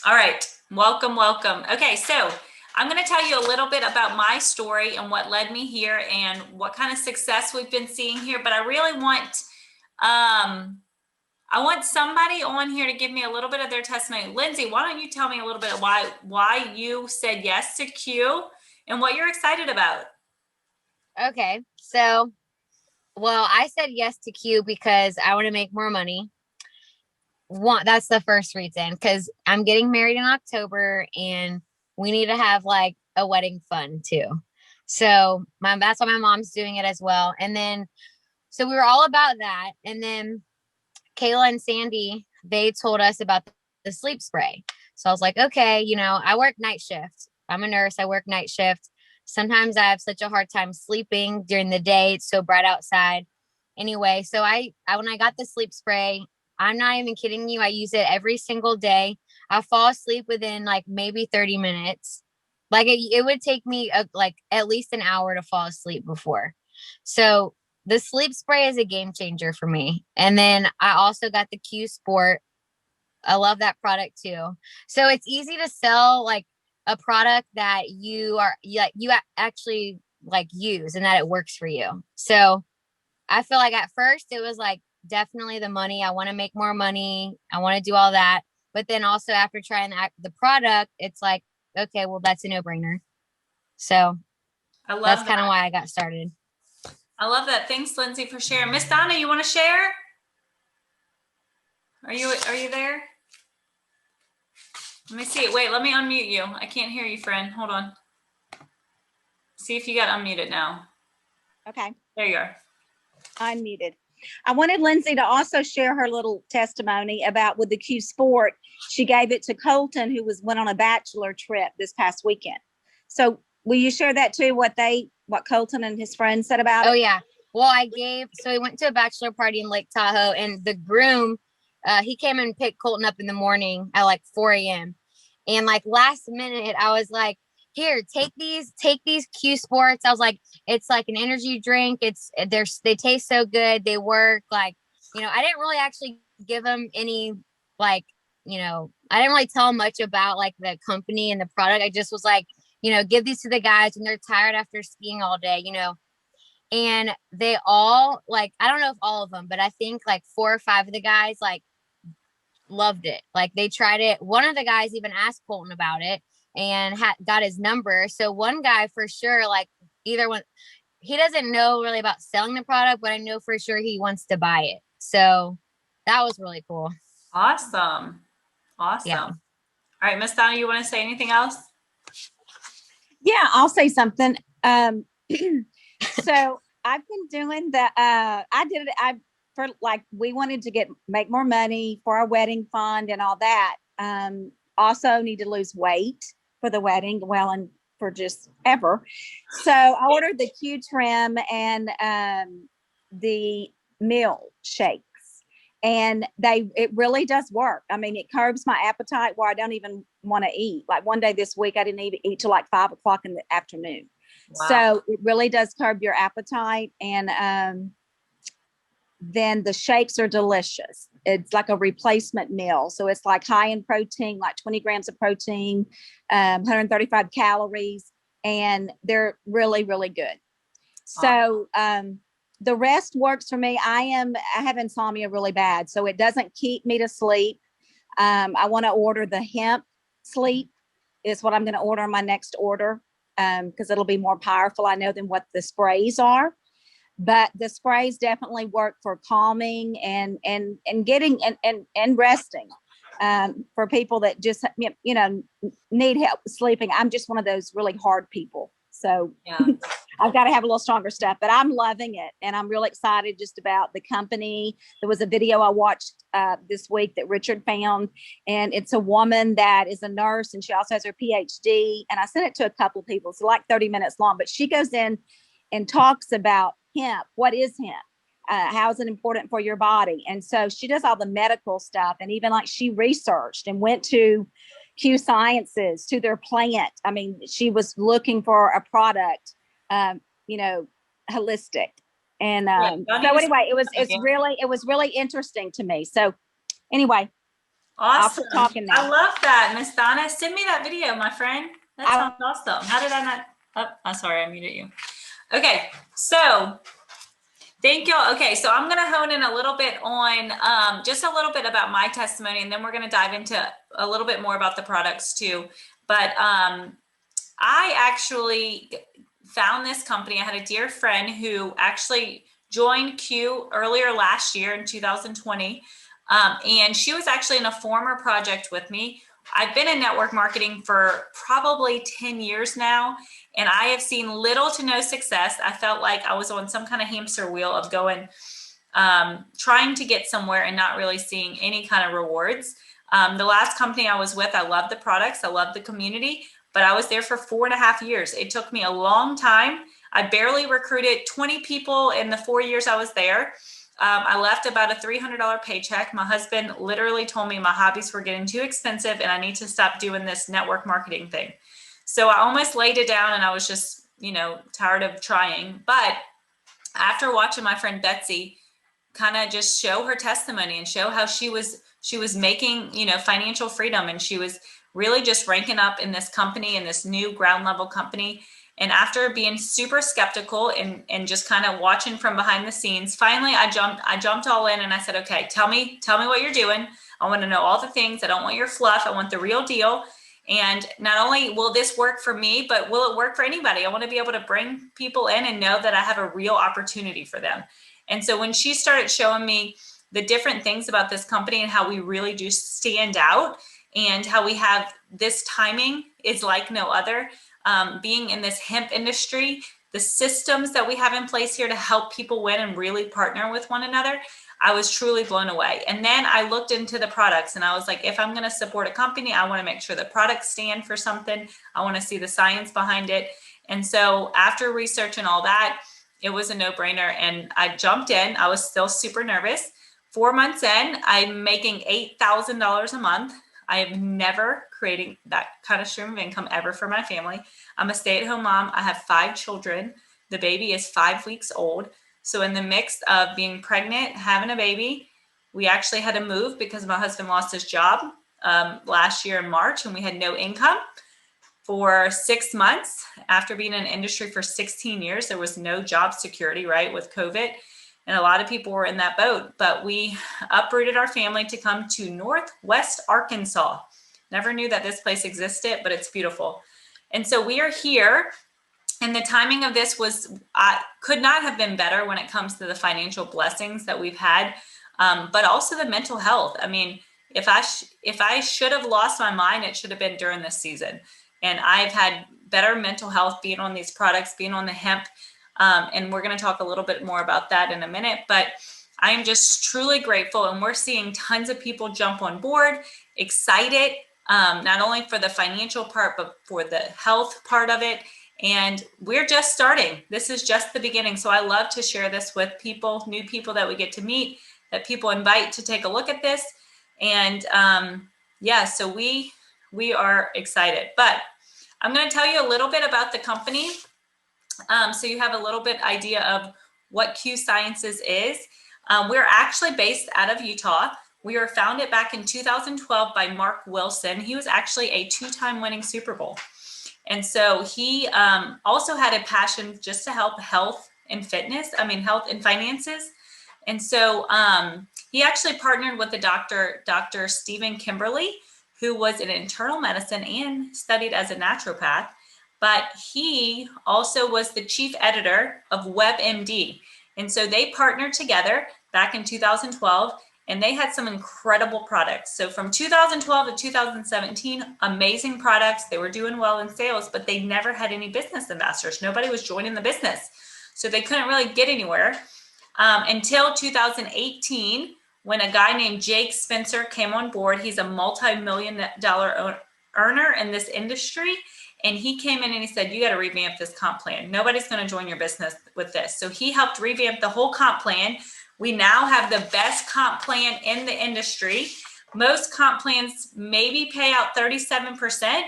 All right. Welcome, welcome. Okay, so I'm going to tell you a little bit about my story and what led me here and what kind of success we've been seeing here. But I really um, I want somebody on here to give me a little bit of their testimony. Lindsay, why don't you tell me a little bit of why you said yes to Q and what you're excited about? Okay. So, well, I said yes to Q because I want to make more money. One, that's the first reason because I'm getting married in October and we need to have like a wedding fund too. So, that's why my mom's doing it as well. And then, so we were all about that. And then Kayla and Sandy, they told us about the sleep spray. So I was like, okay, I work night shift. I'm a nurse. I work night shift. Sometimes I have such a hard time sleeping during the day. It's so bright outside. Anyway, so I when I got the sleep spray, I'm not even kidding you. I use it every single day. I fall asleep within like maybe 30 minutes. Like it would take me like at least an hour to fall asleep before. So the sleep spray is a game changer for me. And then I also got the Q Sport. I love that product too. So it's easy to sell like a product that you actually like use and that it works for you. So I feel like at first it was like definitely the money. I want to make more money. I want to do all that. But then also after trying the product, it's like, okay, well, that's a no brainer. So I that's love kind of that. why I got started. I love that. Thanks, Lindsay, for sharing. Miss Donna, you want to share? Are you there? Let me see. Wait, let me unmute you. I can't hear you, friend. Hold on. See if you got unmuted now. Okay, There you are. I'm muted. I wanted Lindsay to also share her little testimony about with the Q Sport. She gave it to Colton, who went on a bachelor trip this past weekend. So will you share that too? What Colton and his friends said about Oh it? yeah. Well, so we went to a bachelor party in Lake Tahoe and the groom, he came and picked Colton up in the morning at like 4 a.m. And like last minute, I was like, here, take these Q Sports. I was like, it's like an energy drink. They taste so good. They work like, I didn't really actually give them any like, I didn't really tell them much about like the company and the product. I just was like, give these to the guys when they're tired after skiing all day, and they all like, I don't know if all of them, but I think like 4 or 5 of the guys like loved it. Like they tried it. One of the guys even asked Colton about it and got his number. So one guy for sure, like either one, he doesn't know really about selling the product, but I know for sure he wants to buy it. So that was really cool. Awesome. Yeah. Awesome. All right, Miss Donna, you want to say anything else? Yeah, I'll say something. So I've been doing the I did it I for like we wanted to make more money for our wedding fund and all that. Also need to lose weight for the wedding, well, and for just ever. So I ordered the Q trim and the meal shakes. And it really does work. I mean, it curbs my appetite where I don't even want to eat. Like one day this week, I didn't even eat till like 5 o'clock in the afternoon. Wow. So it really does curb your appetite. And then the shakes are delicious. It's like a replacement meal. So it's like high in protein, like 20 grams of protein, 135 calories, and they're really, really good. So the rest works for me. I have insomnia really bad, so it doesn't keep me to sleep. I want to order the hemp sleep is what I'm going to order on my next order because it'll be more powerful, I know, than what the sprays are. But the sprays definitely work for calming and getting and resting for people that just need help sleeping. I'm just one of those really hard people, so Yeah. I've got to have a little stronger stuff, but I'm loving it. And I'm really excited just about the company. There was a video I watched this week that Richard found, and it's a woman that is a nurse and she also has her PhD. And I sent it to a couple of people. It's like 30 minutes long, but she goes in and talks about hemp. What is hemp? How is it important for your body? And so she does all the medical stuff. And even like she researched and went to Q Sciences to their plant. I mean, she was looking for a product, um, you know, holistic. And Yeah. Y'all need so to start anyway, again. it was really interesting to me. So anyway, I'll Awesome. quit talking I now. love that, Miss Donna. Send me that video, my friend. That sounds awesome. How did I not? Oh, I'm sorry, I muted you. Okay, so thank y'all. Okay, so I'm gonna hone in a little bit on just a little bit about my testimony, and then we're gonna dive into a little bit more about the products too. But I actually found this company. I had a dear friend who actually joined Q earlier last year in 2020. And she was actually in a former project with me. I've been in network marketing for probably 10 years now, and I have seen little to no success. I felt like I was on some kind of hamster wheel of going, trying to get somewhere and not really seeing any kind of rewards. The last company I was with, I loved the products, I loved the community, but I was there for 4.5 years. It took me a long time. I barely recruited 20 people in the 4 years I was there. I left about a $300 paycheck. My husband literally told me my hobbies were getting too expensive and I need to stop doing this network marketing thing. So I almost laid it down and I was just, tired of trying. But after watching my friend Betsy kind of just show her testimony and show how she was making, financial freedom, and she was really just ranking up in this company, in this new ground level company. And after being super skeptical and just kind of watching from behind the scenes, finally I jumped all in and I said, okay, tell me what you're doing. I want to know all the things. I don't want your fluff. I want the real deal. And not only will this work for me, but will it work for anybody? I want to be able to bring people in and know that I have a real opportunity for them. And so when she started showing me the different things about this company and how we really do stand out and how we have this timing is like no other, being in this hemp industry, the systems that we have in place here to help people win and really partner with one another, I was truly blown away. And then I looked into the products and I was like, if I'm going to support a company, I want to make sure the products stand for something. I want to see the science behind it. And so after researching all that, it was a no-brainer. And I jumped in. I was still super nervous. 4 months in, I'm making $8,000 a month. I have never created that kind of stream of income ever for my family. I'm a stay-at-home mom. I have 5 children. The baby is 5 weeks old. So in the mix of being pregnant, having a baby, we actually had to move because my husband lost his job last year in March, and we had no income for 6 months. After being in industry for 16 years, there was no job security, right, with COVID. And a lot of people were in that boat, but we uprooted our family to come to Northwest Arkansas. Never knew that this place existed, but it's beautiful. And so we are here. And the timing of this could not have been better when it comes to the financial blessings that we've had, but also the mental health. I mean, if I should have lost my mind, it should have been during this season. And I've had better mental health being on these products, being on the hemp. And we're going to talk a little bit more about that in a minute. But I am just truly grateful. And we're seeing tons of people jump on board, excited, not only for the financial part, but for the health part of it. And we're just starting. This is just the beginning. So I love to share this with people, new people that we get to meet, that people invite to take a look at this. And so we are excited. But I'm going to tell you a little bit about the company, so you have a little bit idea of what Q Sciences is. We're actually based out of Utah. We were founded back in 2012 by Mark Wilson. He was actually a 2-time winning Super Bowl. And so he also had a passion just to help health and finances. And so he actually partnered with the Dr. Stephen Kimberly, who was in internal medicine and studied as a naturopath. But he also was the chief editor of WebMD. And so they partnered together back in 2012. And they had some incredible products. So from 2012 to 2017, amazing products. They were doing well in sales, but they never had any business ambassadors. Nobody was joining the business. So they couldn't really get anywhere until 2018, when a guy named Jake Spencer came on board. He's a multi-million-dollar earner in this industry. And he came in and he said, you got to revamp this comp plan. Nobody's going to join your business with this. So he helped revamp the whole comp plan. We now have the best comp plan in the industry. Most comp plans maybe pay out 37%.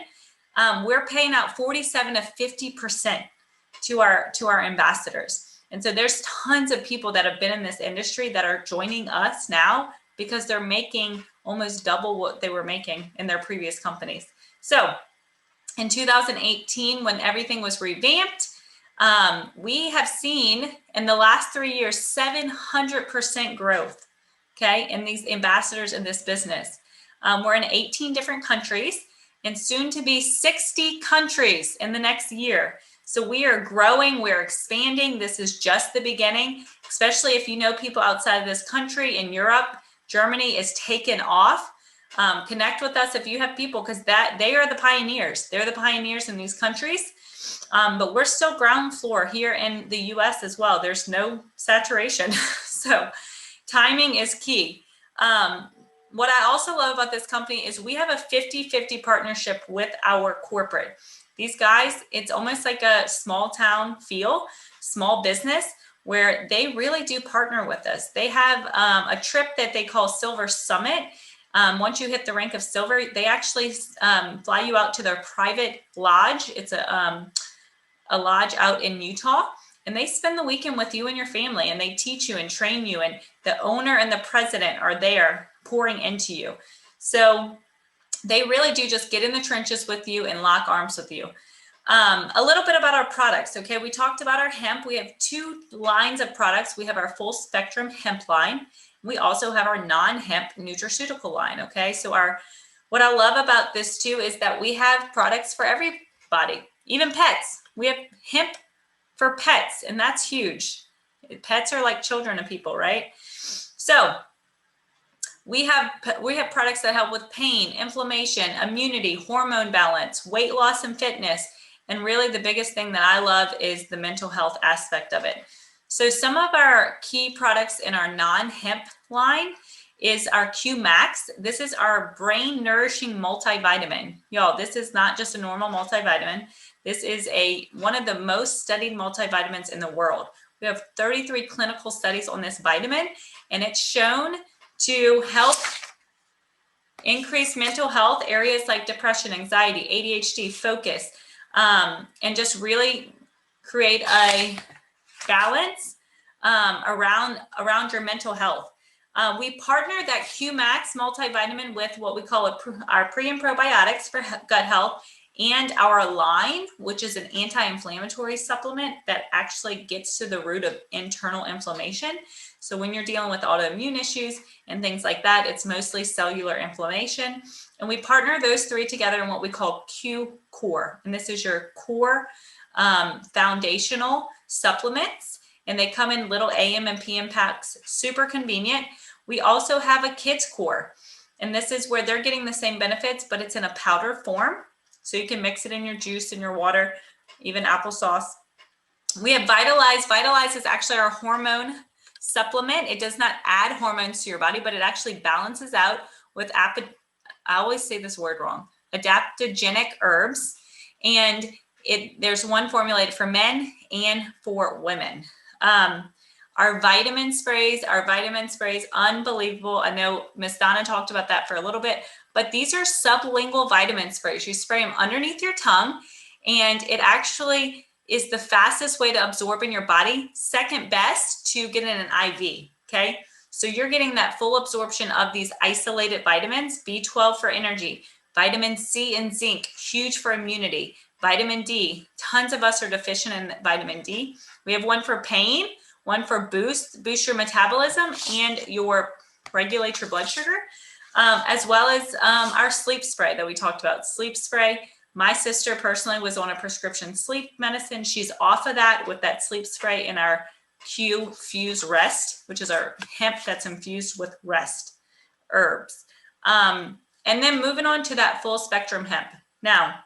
We're paying out 47 to 50% to our ambassadors. And so there's tons of people that have been in this industry that are joining us now because they're making almost double what they were making in their previous companies. So in 2018, when everything was revamped, we have seen in the last 3 years 700% growth, okay, in these ambassadors in this business. We're in 18 different countries and soon to be 60 countries in the next year. So we are growing, we're expanding. This is just the beginning, especially if you know people outside of this country. In Europe, Germany is taken off. Connect with us if you have people, because they are the pioneers. They're the pioneers in these countries. But we're still ground floor here in the US as well. There's no saturation. So timing is key. What I also love about this company is we have a 50-50 partnership with our corporate. These guys, it's almost like a small town feel, small business, where they really do partner with us. They have a trip that they call Silver Summit. Once you hit the rank of silver, they actually fly you out to their private lodge. It's a lodge out in Utah, and they spend the weekend with you and your family, and they teach you and train you, and the owner and the president are there pouring into you. So they really do just get in the trenches with you and lock arms with you. A little bit about our products. Okay, we talked about our hemp. We have 2 lines of products. We have our full spectrum hemp line. We also have our non-hemp nutraceutical line. Okay, so what I love about this too is that we have products for everybody, even pets. We have hemp for pets, and that's huge. Pets are like children to people, right? So we have products that help with pain, inflammation, immunity, hormone balance, weight loss and fitness. And really the biggest thing that I love is the mental health aspect of it. So some of our key products in our non-hemp line is our Q Max. This is our brain nourishing multivitamin. Y'all, this is not just a normal multivitamin. This is one of the most studied multivitamins in the world. We have 33 clinical studies on this vitamin, and it's shown to help increase mental health areas like depression, anxiety, ADHD, focus, and just really create a balance around your mental health. We partner that Q Max multivitamin with what we call our pre and probiotics for gut health, and our line, which is an anti-inflammatory supplement that actually gets to the root of internal inflammation. So when you're dealing with autoimmune issues and things like that, it's mostly cellular inflammation. And we partner those 3 together in what we call Q Core. And this is your core foundational supplements. And they come in little AM and PM packs, super convenient. We also have a Kids Core. And this is where they're getting the same benefits, but it's in a powder form. So you can mix it in your juice, in your water, even applesauce. We have Vitalize. Vitalize is actually our hormone supplement. It does not add hormones to your body, but it actually balances out with, I always say this word wrong, adaptogenic herbs. And there's one formulated for men and for women. Our vitamin sprays, unbelievable. I know Miss Donna talked about that for a little bit, but these are sublingual vitamin sprays. You spray them underneath your tongue, and it actually is the fastest way to absorb in your body, second best to get in an IV, okay? So you're getting that full absorption of these isolated vitamins, B12 for energy, vitamin C and zinc, huge for immunity, vitamin D, tons of us are deficient in vitamin D. We have one for pain, one for boost your metabolism and regulate your blood sugar, as well as our sleep spray that we talked about. Sleep spray. My sister personally was on a prescription sleep medicine. She's off of that with that sleep spray in our Q Fuse Rest, which is our hemp that's infused with rest herbs. And then moving on to that full spectrum hemp. Now,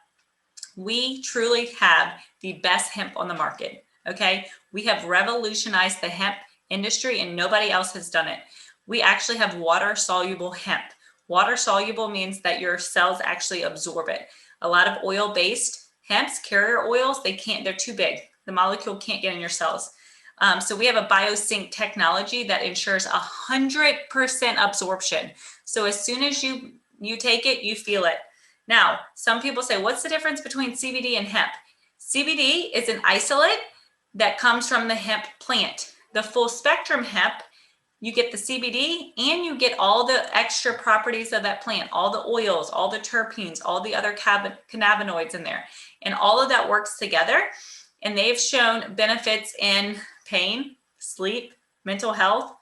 we truly have the best hemp on the market. Okay, we have revolutionized the hemp industry and nobody else has done it. We actually have water soluble hemp. Water soluble means that your cells actually absorb it. A lot of oil based hemps, carrier oils, they're too big. The molecule can't get in your cells. So we have a biosync technology that ensures 100% absorption. So as soon as you take it, you feel it. Now, some people say, what's the difference between CBD and hemp? CBD is an isolate that comes from the hemp plant. The full spectrum hemp you get the CBD and you get all the extra properties of that plant, all the oils, all the terpenes, all the other cannabinoids in there. And all of that works together. And they've shown benefits in pain, sleep, mental health,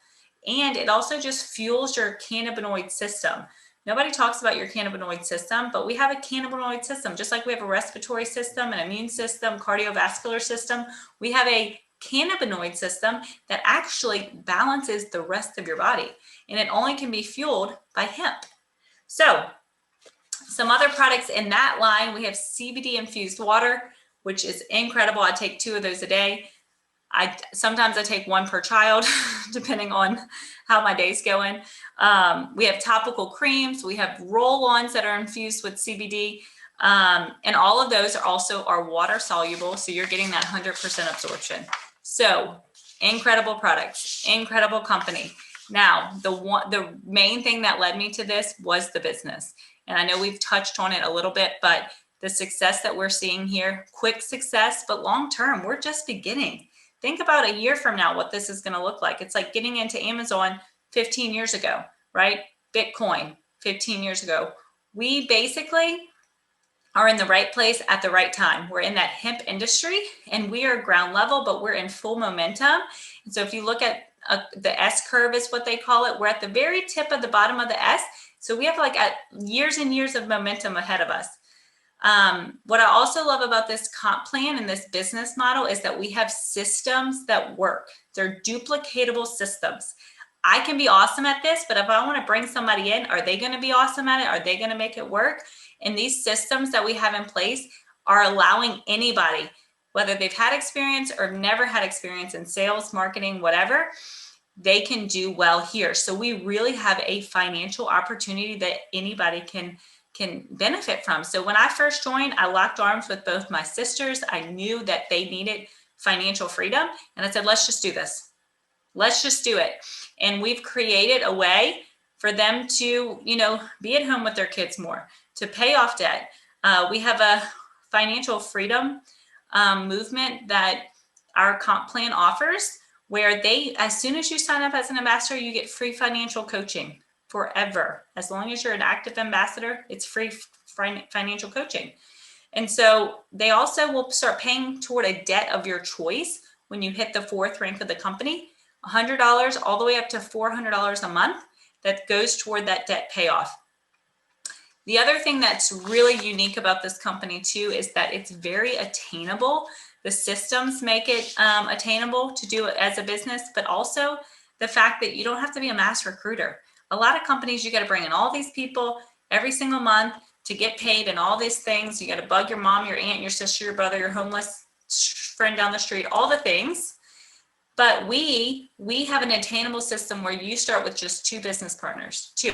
and it also just fuels your cannabinoid system. Nobody talks about your cannabinoid system, but we have a cannabinoid system. Just like we have a respiratory system, an immune system, cardiovascular system, we have a cannabinoid system that actually balances the rest of your body. And it only can be fueled by hemp. So some other products in that line, we have CBD infused water, which is incredible. I take 2 of those a day. Sometimes I take 1 per child, depending on how my day's going. We have topical creams. We have roll-ons that are infused with CBD. And all of those are water soluble. So you're getting that 100% absorption. So incredible products, incredible company. Now, the main thing that led me to this was the business. And I know we've touched on it a little bit, but the success that we're seeing here, quick success, but long-term, we're just beginning. Think about a year from now, what this is going to look like. It's like getting into Amazon 15 years ago, right? Bitcoin 15 years ago. We basically are in the right place at the right time. We're in that hemp industry and we are ground level, but we're in full momentum. And so if you look at the S curve is what they call it. We're at the very tip of the bottom of the S. So we have like years and years of momentum ahead of us. What I also love about this comp plan and this business model is that we have systems that work. They're duplicatable systems. I can be awesome at this, but if I want to bring somebody in, are they going to be awesome at it? Are they going to make it work? And these systems that we have in place are allowing anybody, whether they've had experience or never had experience in sales, marketing, whatever, they can do well here. So we really have a financial opportunity that anybody can benefit from. So when I first joined, I locked arms with both my sisters. I knew that they needed financial freedom. And I said, let's just do this. Let's just do it. And we've created a way for them to, be at home with their kids more, to pay off debt. We have a financial freedom movement that our comp plan offers, where as soon as you sign up as an ambassador, you get free financial coaching forever. As long as you're an active ambassador, it's free financial coaching. And so they also will start paying toward a debt of your choice when you hit the 4th rank of the company, $100 all the way up to $400 a month that goes toward that debt payoff. The other thing that's really unique about this company too is that it's very attainable. The systems make it attainable to do it as a business, but also the fact that you don't have to be a mass recruiter. A lot of companies, you got to bring in all these people every single month to get paid and all these things. You got to bug your mom, your aunt, your sister, your brother, your homeless friend down the street, all the things. But we have an attainable system where you start with just 2 business partners, 2.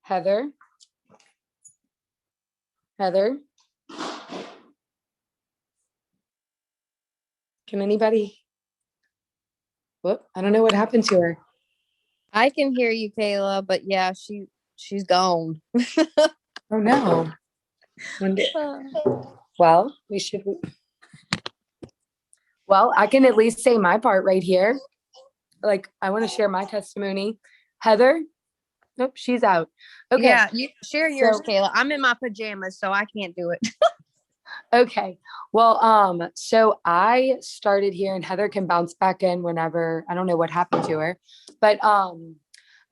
Heather? Can anybody? Whoop, I don't know what happened to her. I can hear you, Kayla, but yeah, she's gone. Oh no. Well, well, I can at least say my part right here. Like, I want to share my testimony. Heather? Nope, she's out. Okay. Yeah, you share yours, So- Kayla. I'm in my pajamas, so I can't do it. Okay. Well, so I started here and Heather can bounce back in whenever. I don't know what happened to her, but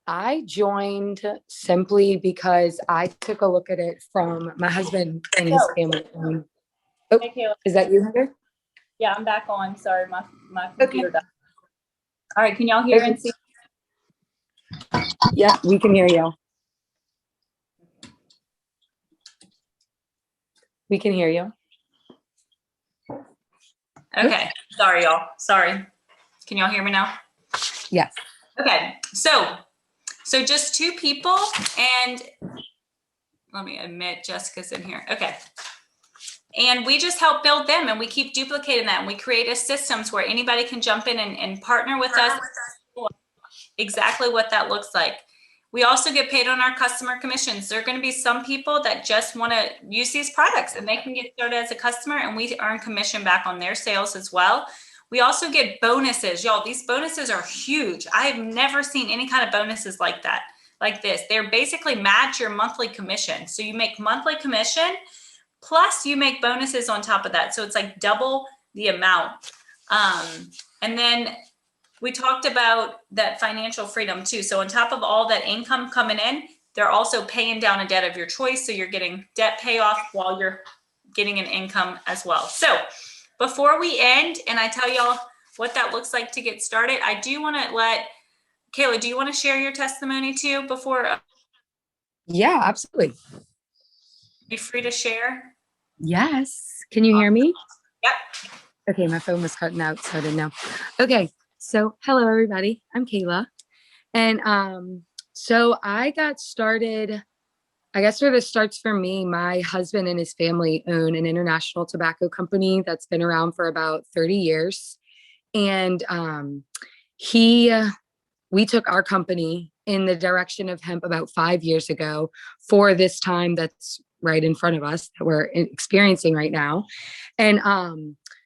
I joined simply because I took a look at it from my husband and his family. Oh, Hey, Kayla. is that you, Heather? Yeah, I'm back on. Sorry, my computer died. All right, can y'all hear and see? Yeah, we can hear you. We can hear you. Okay, sorry, y'all. Sorry. Can y'all hear me now? Yes. Okay, so just 2 people, and let me admit Jessica's in here. Okay. And we just help build them, and we keep duplicating that, and we create a systems where anybody can jump in and partner with us. Exactly what that looks like. We also get paid on our customer commissions. There are going to be some people that just want to use these products and they can get started as a customer and we earn commission back on their sales as well. We also get bonuses. Y'all, these bonuses are huge. I have never seen any kind of bonuses like that, like this. They're basically match your monthly commission. So you make monthly commission, plus you make bonuses on top of that. So it's like double the amount. And then we talked about that financial freedom too. So on top of all that income coming in, they're also paying down a debt of your choice. So you're getting debt payoff while you're getting an income as well. So before we end and I tell y'all what that looks like to get started, I do want to let Kayla, do you want to share your testimony too before? Yeah, absolutely. Be free to share. Yes. Can you hear me? Yep. Okay, my phone was cutting out, so I didn't know. Okay, so hello everybody. I'm Kayla. And so I got started, I guess where this starts for me, my husband and his family own an international tobacco company that's been around for about 30 years. And we took our company in the direction of hemp about 5 years ago for this time that's right in front of us that we're experiencing right now. And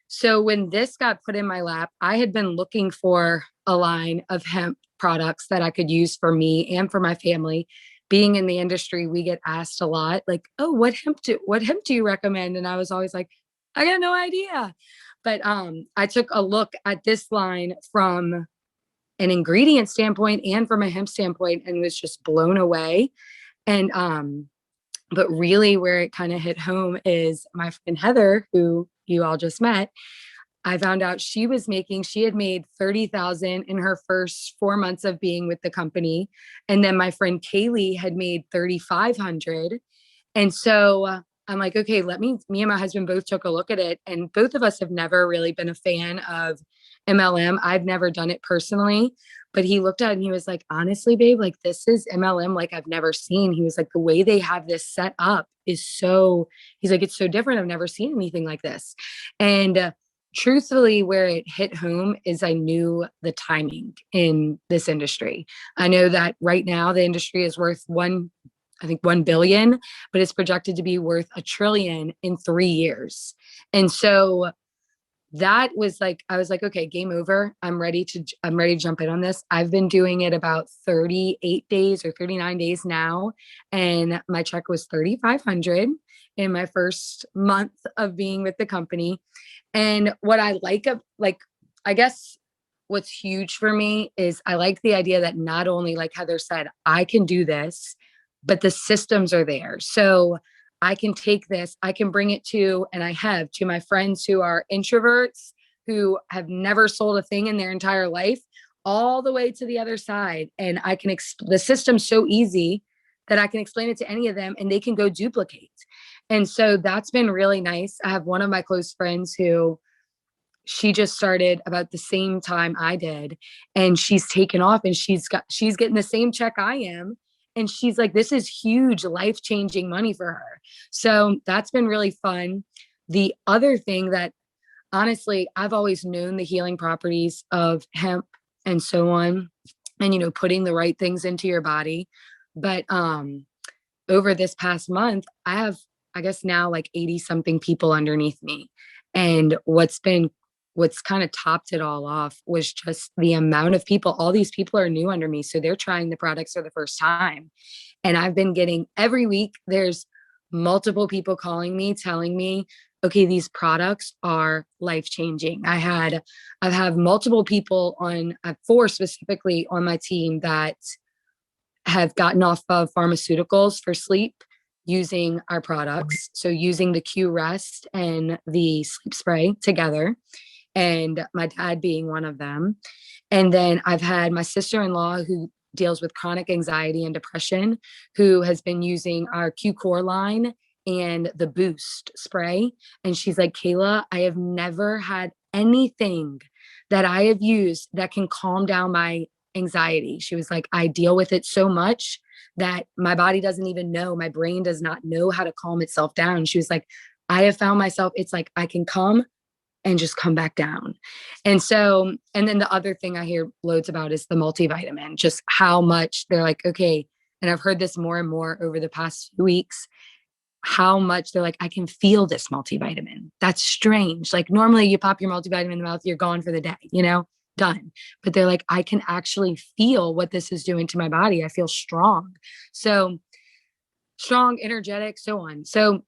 so when this got put in my lap, I had been looking for a line of hemp products that I could use for me and for my family. Being in the industry, we get asked a lot, like, "Oh, what hemp do you recommend?" And I was always like, "I got no idea." But I took a look at this line from an ingredient standpoint and from a hemp standpoint and was just blown away. And but really where it kind of hit home is my friend Heather, who you all just met. I found out she had made 30,000 in her first 4 months of being with the company. And then my friend Kaylee had made 3,500. And so I'm like, okay, me and my husband both took a look at it. And both of us have never really been a fan of MLM. I've never done it personally, but he looked at it and he was like, honestly, babe, like this is MLM like I've never seen. He was like, the way they have this set up is he's like, it's so different. I've never seen anything like this. And truthfully, where it hit home is I knew the timing in this industry. I know that right now the industry is worth 1 billion, but it's projected to be worth $1 trillion in 3 years. And so that was like, I was like, okay, game over. I'm ready to jump in on this. I've been doing it about 38 days or 39 days now. And my check was 3,500 in my first month of being with the company. And what I like, I guess what's huge for me is I like the idea that not only, like Heather said, I can do this, but the systems are there. So I can take this, I can bring it to, and I have to my friends who are introverts, who have never sold a thing in their entire life, all the way to the other side. And I can, the system's so easy that I can explain it to any of them and they can go duplicate. And so that's been really nice. I have one of my close friends who she just started about the same time I did, and she's taken off and she's getting the same check I am. And she's like, this is huge, life-changing money for her. So that's been really fun. The other thing that honestly, I've always known the healing properties of hemp and so on, and, putting the right things into your body. But over this past month, I have, I guess now like 80 something people underneath me. And what's kind of topped it all off was just the amount of people. All these people are new under me. So they're trying the products for the first time. And I've been getting every week, there's multiple people calling me, telling me, okay, these products are life-changing. I've had multiple people I have 4 specifically on my team that have gotten off of pharmaceuticals for sleep using our products. So using the Q Rest and the sleep spray together, and my dad being one of them. And then I've had my sister-in-law who deals with chronic anxiety and depression, who has been using our Q Core line and the Boost spray. And she's like, Kayla, I have never had anything that I have used that can calm down my anxiety. She was like, I deal with it so much that my body doesn't even know, my brain does not know how to calm itself down. She was like, I have found myself, it's like I can come and just come back down. And so, and then the other thing I hear loads about is the multivitamin, just how much they're like, okay, and I've heard this more and more over the past few weeks, how much they're like, I can feel this multivitamin. That's strange. Like normally you pop your multivitamin in the mouth, you're gone for the day, done. But they're like, I can actually feel what this is doing to my body. I feel strong. So strong, energetic, so on. So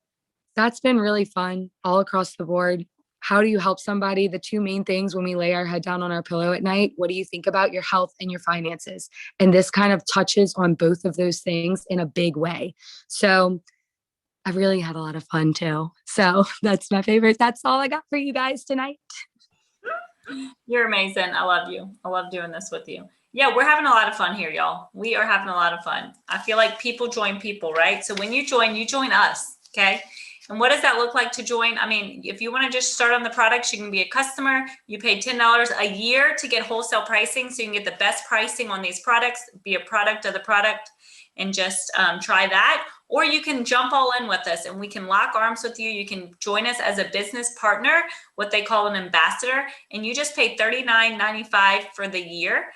that's been really fun all across the board. How do you help somebody? The two main things when we lay our head down on our pillow at night, what do you think about your health and your finances? And this kind of touches on both of those things in a big way. So I've really had a lot of fun too. So that's my favorite. That's all I got for you guys tonight. You're amazing. I love you. I love doing this with you. Yeah, we're having a lot of fun here, y'all. We are having a lot of fun. I feel like people join people, right? So when you join us, okay? And what does that look like to join? I mean, if you want to just start on the products, you can be a customer. You pay $10 a year to get wholesale pricing, so you can get the best pricing on these products, be a product of the product, and just try that. Or you can jump all in with us and we can lock arms with you. You can join us as a business partner, what they call an ambassador, and you just pay $39.95 for the year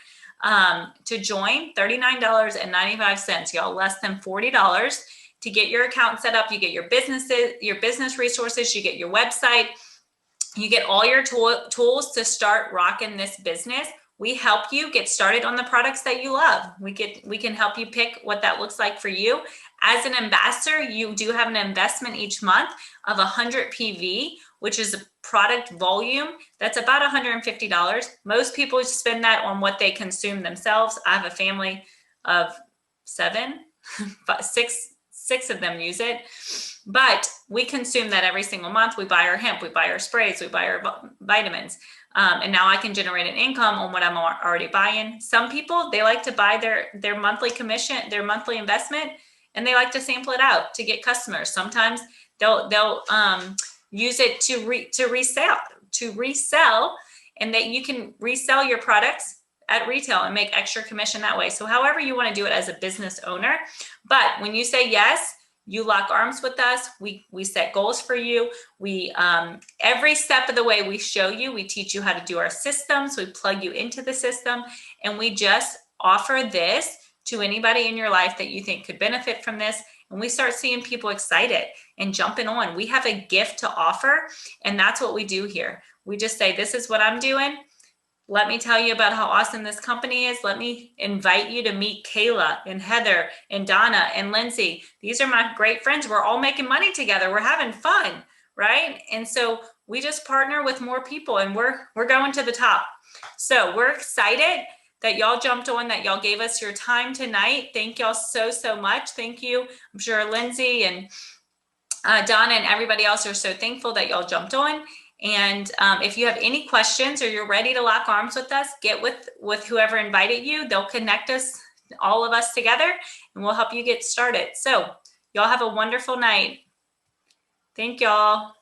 to join, $39.95, y'all, less than $40 to get your account set up. You get your business resources, you get your website, you get all your tools to start rocking this business. We help you get started on the products that you love. We can help you pick what that looks like for you. As an ambassador, you do have an investment each month of 100 PV, which is a product volume. That's about $150. Most people spend that on what they consume themselves. I have a family of 7, 6 of them use it, but we consume that every single month. We buy our hemp, we buy our sprays, we buy our vitamins. And now I can generate an income on what I'm already buying. Some people, they like to buy their monthly commission, their monthly investment, and they like to sample it out to get customers. Sometimes they'll use it to resell, and that you can resell your products at retail and make extra commission that way. So however you want to do it as a business owner. But when you say yes, you lock arms with us. We set goals for you. We every step of the way we show you, we teach you how to do our systems. We plug you into the system, and we just offer this to anybody in your life that you think could benefit from this. And we start seeing people excited and jumping on. We have a gift to offer, and that's what we do here. We just say, this is what I'm doing. Let me tell you about how awesome this company is. Let me invite you to meet Kayla and Heather and Donna and Lindsay. These are my great friends. We're all making money together. We're having fun, right? And so we just partner with more people, and we're going to the top. So we're excited that y'all jumped on, that y'all gave us your time tonight. Thank y'all so much. Thank you. I'm sure Lindsay and Donna and everybody else are so thankful that y'all jumped on. And if you have any questions or you're ready to lock arms with us, get with whoever invited you. They'll connect us, all of us together, and we'll help you get started. So y'all have a wonderful night. Thank y'all.